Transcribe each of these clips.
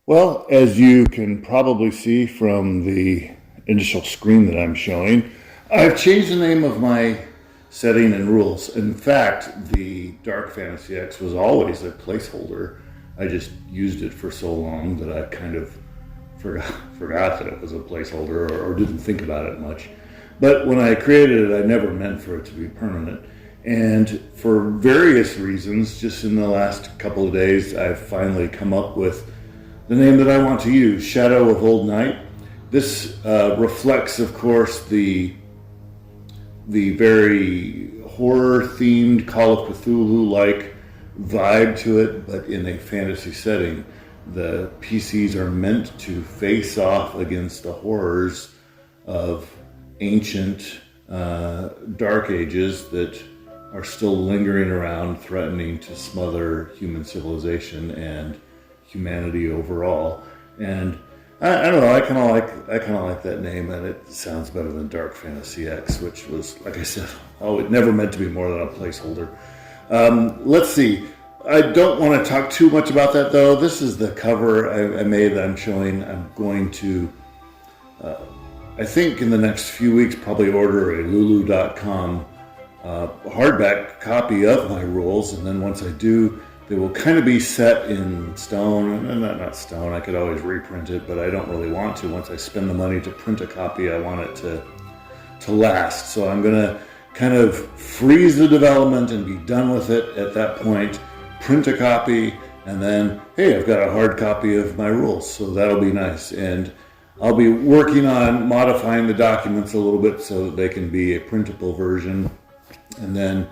Well, as you can probably see from the initial screen that I'm showing, I've changed the name of my setting and rules. In fact, the Dark Fantasy X was always a placeholder. I just used it for so long that I kind of forgot that it was a placeholder or didn't think about it much. But when I created it, I never meant for it to be permanent. And for various reasons, just in the last couple of days, I've finally come up with the name that I want to use, Shadow of Old Night. This reflects, of course, the very horror-themed Call of Cthulhu-like vibe to it, but in a fantasy setting. The PCs are meant to face off against the horrors of ancient dark ages that are still lingering around, threatening to smother human civilization and humanity overall. And I don't know, I kind of like that name, and it sounds better than Dark Fantasy X, which was, like I said, it never meant to be more than a placeholder. Let's see. I don't want to talk too much about that, though. This is the cover I made that I'm showing. I'm going to, I think in the next few weeks, probably order a lulu.com hardback copy of my rules, and then once I do, they will kind of be set in stone, and not stone. I could always reprint it, but I don't really want to. Once I spend the money to print a copy, I want it to last. So I'm going to kind of freeze the development and be done with it at that point, print a copy, and then, hey, I've got a hard copy of my rules, so that'll be nice. And I'll be working on modifying the documents a little bit so that they can be a printable version. And then,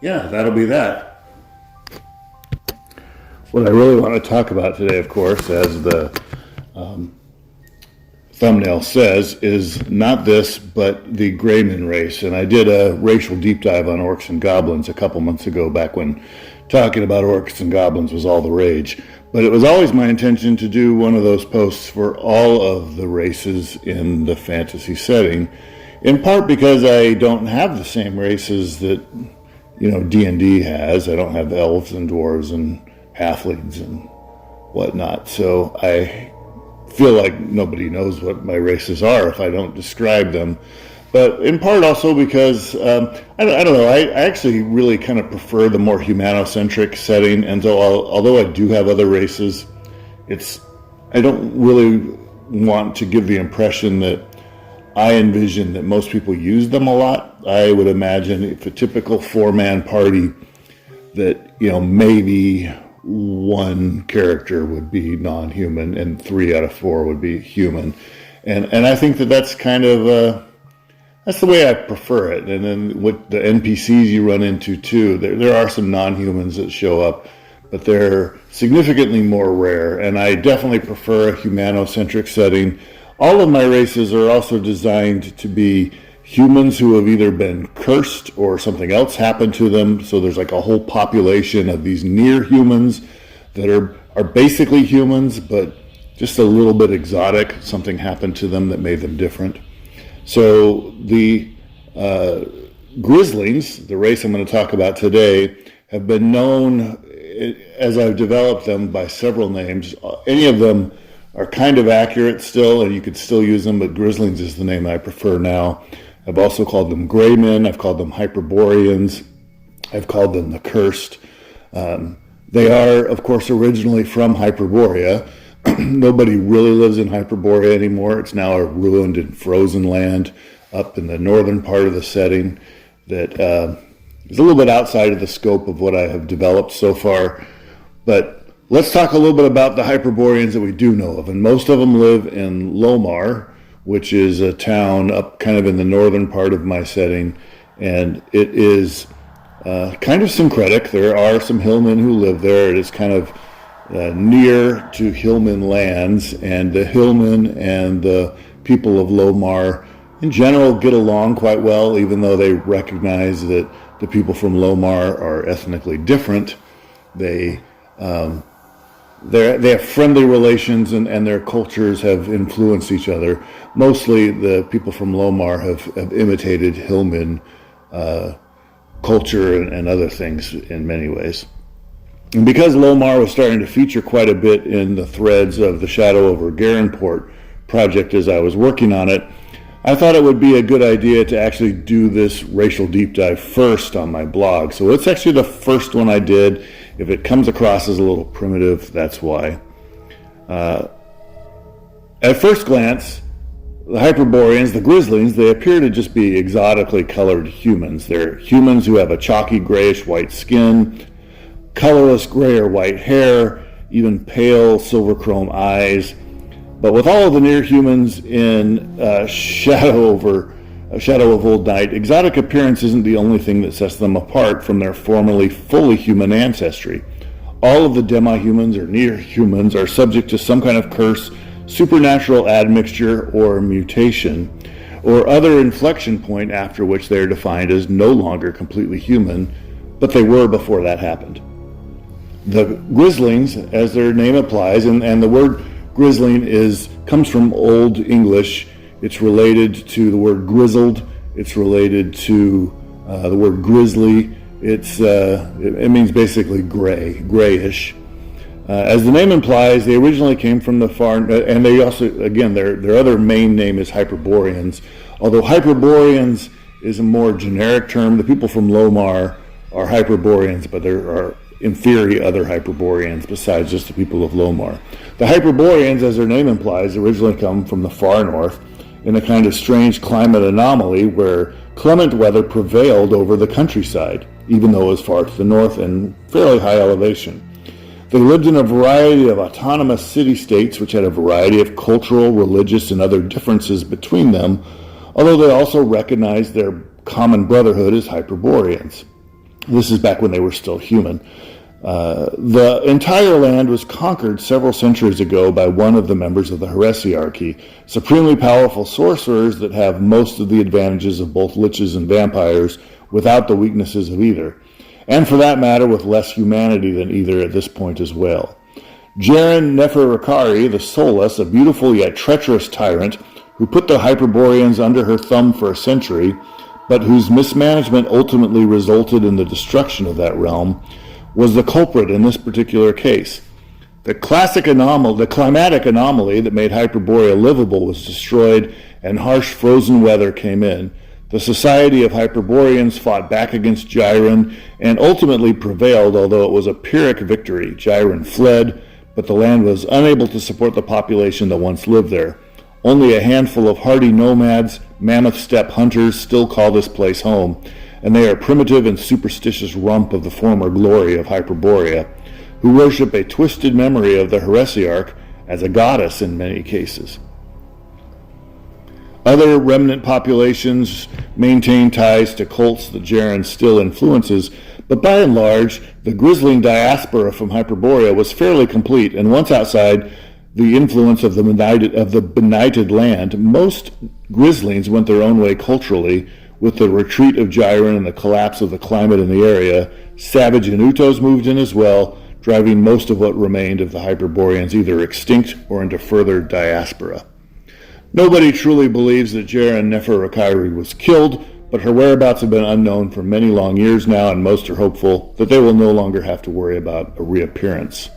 yeah, that'll be that. What I really want to talk about today, of course, as the thumbnail says, is not this, but the Greyman race. And I did a racial deep dive on orcs and goblins a couple months ago, back when talking about orcs and goblins was all the rage. But it was always my intention to do one of those posts for all of the races in the fantasy setting, in part because I don't have the same races that, D&D has. I don't have elves and dwarves and halflings and whatnot. So I feel like nobody knows what my races are if I don't describe them. But in part also because, I don't know, I actually really kind of prefer the more humanocentric setting. And so although I do have other races, I don't really want to give the impression that I envision that most people use them a lot. I would imagine if a typical four-man party that, maybe one character would be non-human and 3 out of 4 would be human. And I think that's kind of, that's the way I prefer it. And then with the NPCs you run into too, there are some non-humans that show up, but they're significantly more rare. And I definitely prefer a humanocentric setting. All of my races are also designed to be humans who have either been cursed or something else happened to them. So there's like a whole population of these near humans that are basically humans, but just a little bit exotic. Something happened to them that made them different. So the Grislings, the race I'm going to talk about today, have been known, as I've developed them, by several names. Any of them are kind of accurate still, and you could still use them, but Grislings is the name I prefer now. I've also called them Greymen. I've called them Hyperboreans. I've called them the Cursed. They are, of course, originally from Hyperborea. Nobody really lives in Hyperborea anymore. It's now a ruined and frozen land up in the northern part of the setting that is a little bit outside of the scope of what I have developed so far. But let's talk a little bit about the Hyperboreans that we do know of. And most of them live in Lomar, which is a town up kind of in the northern part of my setting. And it is kind of syncretic. There are some hillmen who live there. It is kind of near to hillman lands, and the hillmen and the people of Lomar in general get along quite well, even though they recognize that the people from Lomar are ethnically different. They have friendly relations, and their cultures have influenced each other. Mostly the people from Lomar have imitated hillman culture and other things in many ways. And because Lomar was starting to feature quite a bit in the threads of the Shadow over Garenport project as I was working on it, I thought it would be a good idea to actually do this racial deep dive first on my blog. So it's actually the first one I did. If it comes across as a little primitive, that's why. At first glance, the Hyperboreans, the Grislings, they appear to just be exotically colored humans. They're humans who have a chalky grayish-white skin, colorless gray or white hair, even pale silver chrome eyes. But with all of the near humans in Shadow of Old Night, exotic appearance isn't the only thing that sets them apart from their formerly fully human ancestry. All of the demi-humans or near humans are subject to some kind of curse, supernatural admixture or mutation, or other inflection point after which they are defined as no longer completely human, but they were before that happened. The Grislings, as their name implies, and the word Grisling comes from Old English. It's related to the word grizzled. It's related to the word grizzly. It means basically grayish. As the name implies, they originally came from the far, and they also, again, their other main name is Hyperboreans. Although Hyperboreans is a more generic term, the people from Lomar are Hyperboreans, but there are in theory other Hyperboreans besides just the people of Lomar. The Hyperboreans, as their name implies, originally come from the far north in a kind of strange climate anomaly where clement weather prevailed over the countryside, even though it was far to the north and fairly high elevation. They lived in a variety of autonomous city-states which had a variety of cultural, religious, and other differences between them, although they also recognized their common brotherhood as Hyperboreans. This is back when they were still human. The entire land was conquered several centuries ago by one of the members of the heresiarchy, supremely powerful sorcerers that have most of the advantages of both liches and vampires without the weaknesses of either, and for that matter with less humanity than either at this point as well. Jaren Neferrakari, the Soulless, a beautiful yet treacherous tyrant who put the Hyperboreans under her thumb for a century, but whose mismanagement ultimately resulted in the destruction of that realm, was the culprit in this particular case. The climatic anomaly that made Hyperborea livable was destroyed, and harsh frozen weather came in. The Society of Hyperboreans fought back against Jaren and ultimately prevailed, although it was a Pyrrhic victory. Jaren fled, but the land was unable to support the population that once lived there. Only a handful of hardy nomads, mammoth steppe hunters, still call this place home, and they are primitive and superstitious rump of the former glory of Hyperborea, who worship a twisted memory of the heresiarch as a goddess in many cases. Other remnant populations maintain ties to cults that Jaren still influences, but by and large, the Grisling diaspora from Hyperborea was fairly complete, and once outside the influence of the benighted land, most Grislings went their own way culturally. With the retreat of Jaren and the collapse of the climate in the area, savage Inutos moved in as well, driving most of what remained of the Hyperboreans either extinct or into further diaspora. Nobody truly believes that Jaren Neferrakari was killed, but her whereabouts have been unknown for many long years now, and most are hopeful that they will no longer have to worry about a reappearance.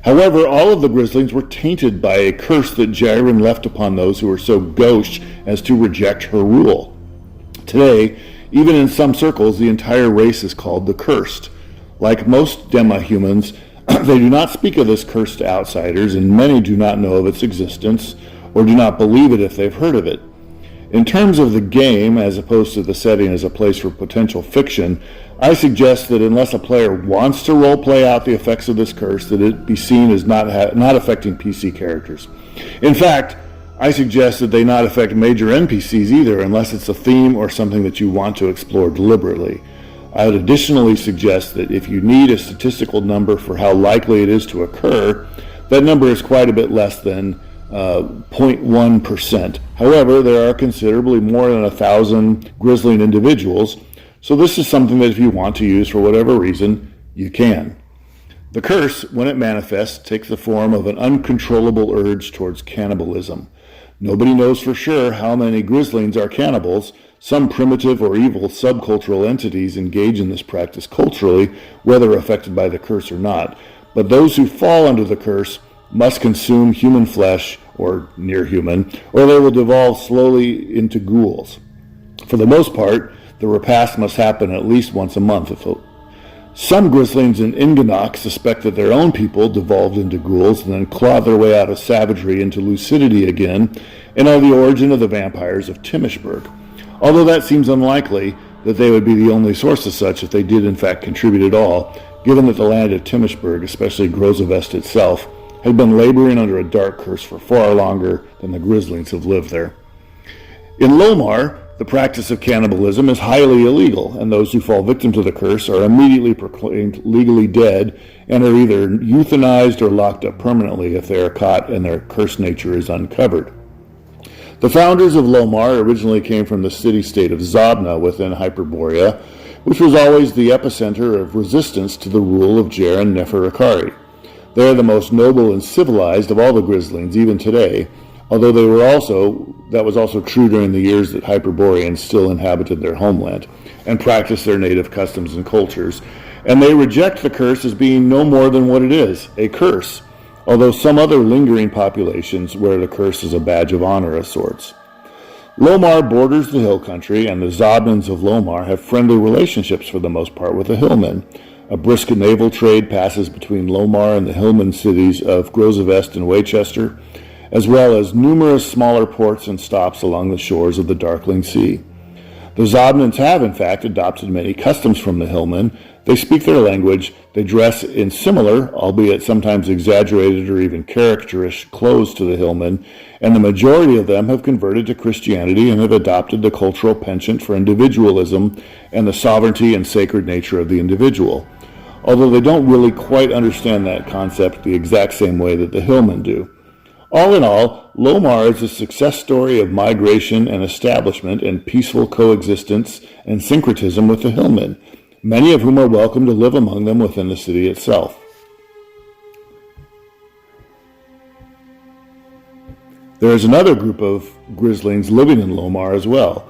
However, all of the Grislings were tainted by a curse that Jaren left upon those who were so gauche as to reject her rule. Today, even in some circles, the entire race is called the Cursed. Like most demi-humans, they do not speak of this curse to outsiders, and many do not know of its existence, or do not believe it if they've heard of it. In terms of the game, as opposed to the setting as a place for potential fiction, I suggest that unless a player wants to role-play out the effects of this curse, that it be seen as not affecting PC characters. In fact, I suggest that they not affect major NPCs either, unless it's a theme or something that you want to explore deliberately. I would additionally suggest that if you need a statistical number for how likely it is to occur, that number is quite a bit less than 0.1%. However, there are considerably more than 1,000 Grisling individuals, so this is something that if you want to use for whatever reason, you can. The curse, when it manifests, takes the form of an uncontrollable urge towards cannibalism. Nobody knows for sure how many Grislings are cannibals. Some primitive or evil subcultural entities engage in this practice culturally, whether affected by the curse or not. But those who fall under the curse must consume human flesh, or near human, or they will devolve slowly into ghouls. For the most part, the repast must happen at least once a month. Some Grislings in Inganok suspect that their own people devolved into ghouls and then clawed their way out of savagery into lucidity again, and are the origin of the vampires of Timishburg. Although that seems unlikely that they would be the only source of such if they did in fact contribute at all, given that the land of Timishburg, especially Grozavest itself, had been laboring under a dark curse for far longer than the Grislings have lived there. In Lomar, the practice of cannibalism is highly illegal, and those who fall victim to the curse are immediately proclaimed legally dead and are either euthanized or locked up permanently if they are caught and their cursed nature is uncovered. The founders of Lomar originally came from the city-state of Zabna within Hyperborea, which was always the epicenter of resistance to the rule of Jer and Neferakari. They are the most noble and civilized of all the Grislings, even today, although that was also true during the years that Hyperboreans still inhabited their homeland and practiced their native customs and cultures, and they reject the curse as being no more than what it is, a curse, although some other lingering populations wear the curse as a badge of honor of sorts. Lomar borders the hill country, and the Zobnans of Lomar have friendly relationships for the most part with the hillmen. A brisk naval trade passes between Lomar and the hillman cities of Grozavest and Waychester, as well as numerous smaller ports and stops along the shores of the Darkling Sea. The Zobnans have, in fact, adopted many customs from the hillmen. They speak their language, they dress in similar, albeit sometimes exaggerated or even caricaturish, clothes to the hillmen, and the majority of them have converted to Christianity and have adopted the cultural penchant for individualism and the sovereignty and sacred nature of the individual, although they don't really quite understand that concept the exact same way that the hillmen do. All in all, Lomar is a success story of migration and establishment and peaceful coexistence and syncretism with the hillmen, many of whom are welcome to live among them within the city itself. There is another group of Grislings living in Lomar as well.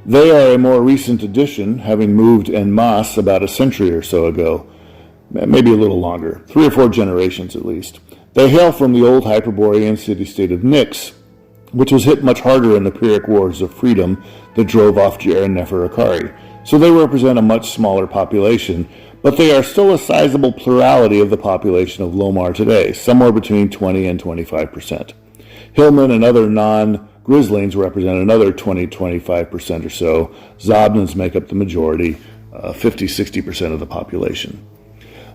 They are a more recent addition, having moved en masse about a century or so ago, maybe a little longer, 3 or 4 generations at least. They hail from the old Hyperborean city-state of Nyx, which was hit much harder in the Pyrrhic Wars of Freedom that drove off Jer and Neferakari, so they represent a much smaller population, but they are still a sizable plurality of the population of Lomar today, somewhere between 20 and 25%. Hillmen and other non-Grislings represent another 20-25% or so. Zobnans make up the majority, 50-60% of the population.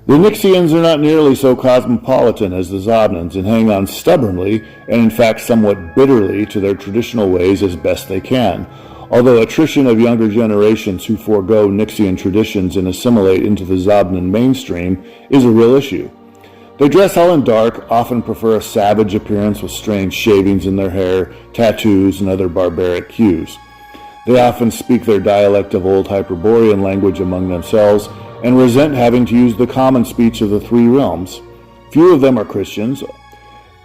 The Nyxians are not nearly so cosmopolitan as the Zobnans and hang on stubbornly, and in fact somewhat bitterly, to their traditional ways as best they can, although attrition of younger generations who forego Nyxian traditions and assimilate into the Zobnan mainstream is a real issue. They dress all in dark, often prefer a savage appearance with strange shavings in their hair, tattoos, and other barbaric cues. They often speak their dialect of Old Hyperborean language among themselves, and resent having to use the common speech of the 3 realms. Few of them are Christians,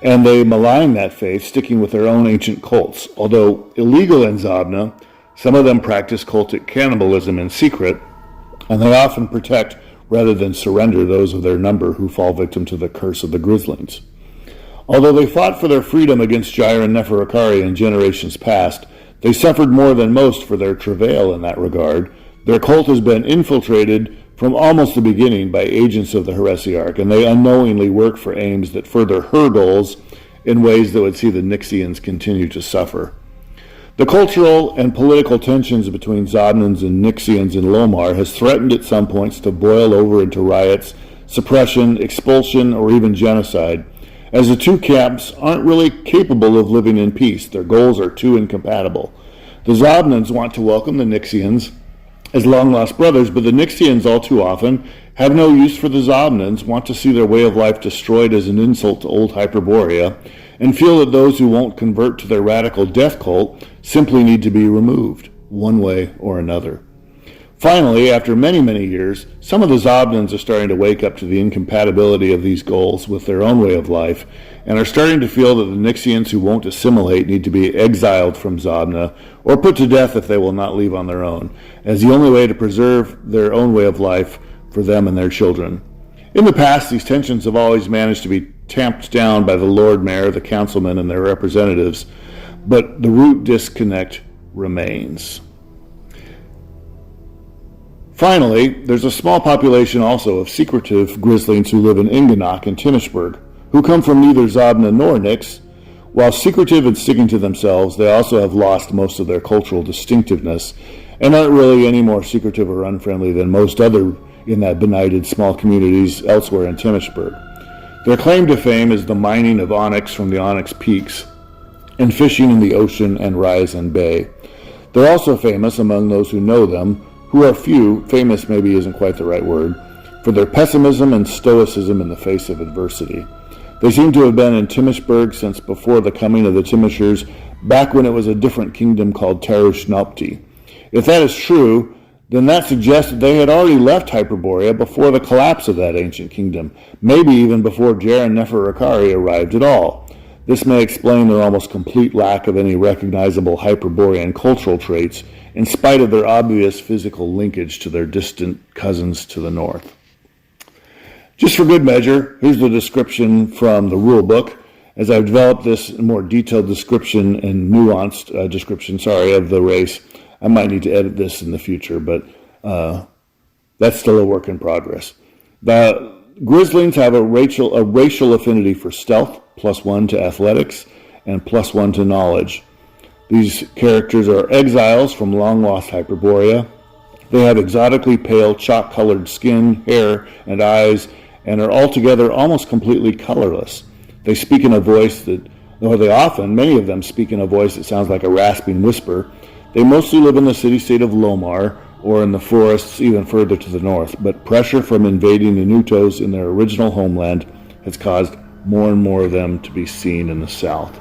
and they malign that faith, sticking with their own ancient cults. Although illegal in Zabna, some of them practice cultic cannibalism in secret, and they often protect rather than surrender those of their number who fall victim to the curse of the Grislings. Although they fought for their freedom against Jair and Neferakari in generations past, they suffered more than most for their travail in that regard. Their cult has been infiltrated from almost the beginning by agents of the heresiarch, and they unknowingly work for aims that further her goals in ways that would see the Nyxians continue to suffer. The cultural and political tensions between Zobnans and Nyxians in Lomar has threatened at some points to boil over into riots, suppression, expulsion, or even genocide, as the 2 camps aren't really capable of living in peace. Their goals are too incompatible. The Zobnans want to welcome the Nyxians as long-lost brothers, but the Nyxians all too often have no use for the Zobnans, want to see their way of life destroyed as an insult to old Hyperborea, and feel that those who won't convert to their radical death cult simply need to be removed, one way or another. Finally, after many, many years, some of the Zobnans are starting to wake up to the incompatibility of these goals with their own way of life, and are starting to feel that the Nixians who won't assimilate need to be exiled from Zobna, or put to death if they will not leave on their own, as the only way to preserve their own way of life for them and their children. In the past, these tensions have always managed to be tamped down by the Lord Mayor, the councilmen, and their representatives, but the root disconnect remains. Finally, there's a small population also of secretive Grislings who live in Inganok and Timishburg, who come from neither Zobna nor Nix. While secretive and sticking to themselves, they also have lost most of their cultural distinctiveness and aren't really any more secretive or unfriendly than most other in that benighted small communities elsewhere in Timishburg. Their claim to fame is the mining of onyx from the Onyx Peaks and fishing in the ocean and Ryazan Bay. They're also famous among those who know them, who are few, famous maybe isn't quite the right word, for their pessimism and stoicism in the face of adversity. They seem to have been in Timishburg since before the coming of the Timishers, back when it was a different kingdom called Tarushnopti. If that is true, then that suggests that they had already left Hyperborea before the collapse of that ancient kingdom, maybe even before Jer and Neferakari arrived at all. This may explain their almost complete lack of any recognizable Hyperborean cultural traits, in spite of their obvious physical linkage to their distant cousins to the north. Just for good measure, here's the description from the rule book. As I've developed this more detailed description and nuanced description, of the race, I might need to edit this in the future, but that's still a work in progress. The Grislings have a racial affinity for stealth, +1 to athletics, and +1 to knowledge. These characters are exiles from long-lost Hyperborea. They have exotically pale, chalk-colored skin, hair, and eyes, and are altogether almost completely colorless. They speak in a voice many of them speak in a voice that sounds like a rasping whisper. They mostly live in the city-state of Lomar, or in the forests even further to the north, but pressure from invading the Nutos in their original homeland has caused more and more of them to be seen in the south.